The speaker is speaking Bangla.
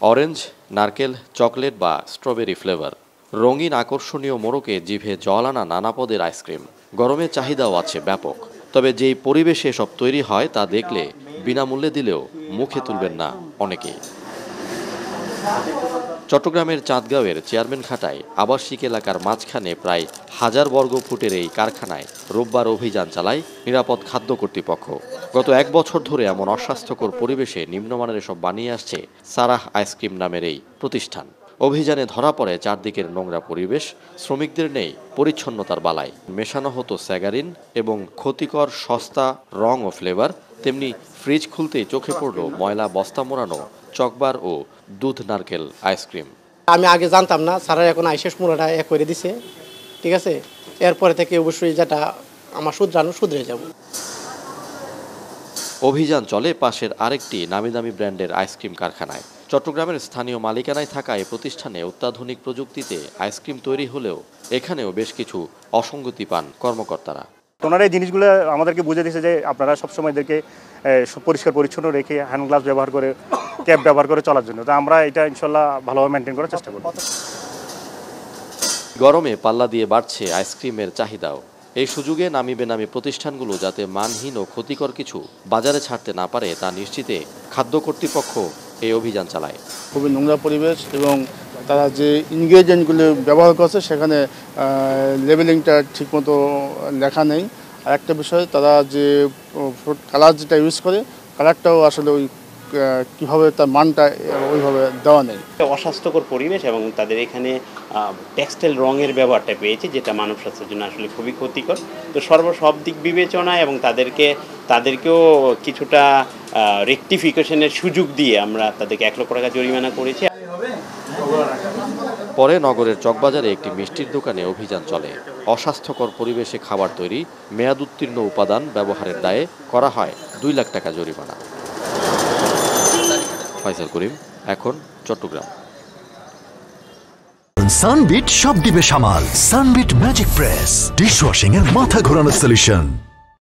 অরেঞ্জ, নারকেল, চকলেট বা স্ট্রবেরি ফ্লেভার। রঙিন আকর্ষণীয় মোড়কে জিভে জল আনা নানা পদের আইসক্রিম। গরমে চাহিদাও আছে ব্যাপক। তবে যেই পরিবেশে এসব তৈরি হয় তা দেখলে বিনামূল্যে দিলেও মুখে তুলবেন না অনেকেই। চট্টগ্রামের চাঁদগাঁওয়ের চেয়ারম্যান খাটায় আবাসিক এলাকার মাঝখানে প্রায় 1000 বর্গফুটের এই কারখানায় রোববার অভিযান চালায় নিরাপদ খাদ্য কর্তৃপক্ষ। গত 1 বছর ধরে এমন অস্বাস্থ্যকর পরিবেশে নিম্নমানের এসব বানিয়ে আসছে সারাহ আইসক্রিম নামের এই প্রতিষ্ঠান। অভিযানে ধরা পড়ে চারদিকের নোংরা পরিবেশ, শ্রমিকদের নেই পরিচ্ছন্নতার বালাই। মেশানো হতো স্যাগারিন এবং ক্ষতিকর সস্তা রং ও ফ্লেভার। তেমনি ফ্রিজ খুলতেই চোখে পড়ল ময়লা বস্তা মোড়ানো চকবার ও দুধ নারকেল আইসক্রিম। আমি আগে জানতাম না, স্যার এখন আইসেস মোড়াটা করে দিছে, ঠিক আছে। এরপরে থেকে অবশ্যই যেটা আমার শুধরে যাব। অভিযান চলে পাশের আরেকটি নামি ব্র্যান্ডের আইসক্রিম কারখানায়। চট্টগ্রামের স্থানীয় মালিকানায় থাকা এই প্রতিষ্ঠানে অত্যাধুনিক প্রযুক্তিতে আইসক্রিম তৈরি হলেও এখানেও বেশ কিছু অসঙ্গতি পান কর্মকর্তারা। ওনারা এই জিনিসগুলো আমাদেরকে বুঝে দিয়েছে যে আপনারা সবসময় এদেরকে পরিষ্কার পরিচ্ছন্ন রেখে হ্যান্ড গ্লাভস ব্যবহার করে, ক্যাপ ব্যবহার করে চলার জন্য। তো আমরা এটা ইনশাল্লাহ ভালোভাবে মেনটেন করার চেষ্টা করব। গরমে পাল্লা দিয়ে বাড়ছে আইসক্রিমের চাহিদাও। এই সুযোগে নামি বেনামি প্রতিষ্ঠানগুলো যাতে মানহীন ও ক্ষতিকর কিছু বাজারে ছাড়তে না পারে তা নিশ্চিতে খাদ্য কর্তৃপক্ষ এই অভিযান চালায়। খুবই নোংরা পরিবেশ এবং তারা যে ইনগ্রেডিয়েন্টগুলো ব্যবহার করছে সেখানে লেবেলিংটা ঠিকমতো লেখা নেই। আর একটা বিষয়, তারা যে ফ্রুট কালার যেটা ইউজ করে, কালারটাও আসলে ওই কীভাবে তার মানটা ওইভাবে দেওয়া নেই। অস্বাস্থ্যকর পরিবেশ এবং তাদের এখানে টেক্সটাইল রঙের ব্যবহারটা পেয়েছে, যেটা মানব স্বাস্থ্যের জন্য আসলে খুবই ক্ষতিকর। তো সব দিক বিবেচনায় এবং তাদেরকেও কিছুটা রেকটিফিকেশনের সুযোগ দিয়ে আমরা তাদেরকে 1 লক্ষ টাকা জরিমানা করেছি। পরে নগরের চকবাজারে একটি মিষ্টির দোকানে অভিযান চলে। অস্বাস্থ্যকর পরিবেশে খাবার তৈরি, মেয়াদ উত্তীর্ণ উপাদান ব্যবহারের দায়ে করা হয় 2 লাখ টাকা জরিমানা। ফয়সাল করিম, এখন চট্টগ্রাম। সানবিট সব দিবে সামাল। সানবিট ম্যাজিক প্রেস ডিশওয়াশিং এর মাথা ঘোরানো সলিউশন।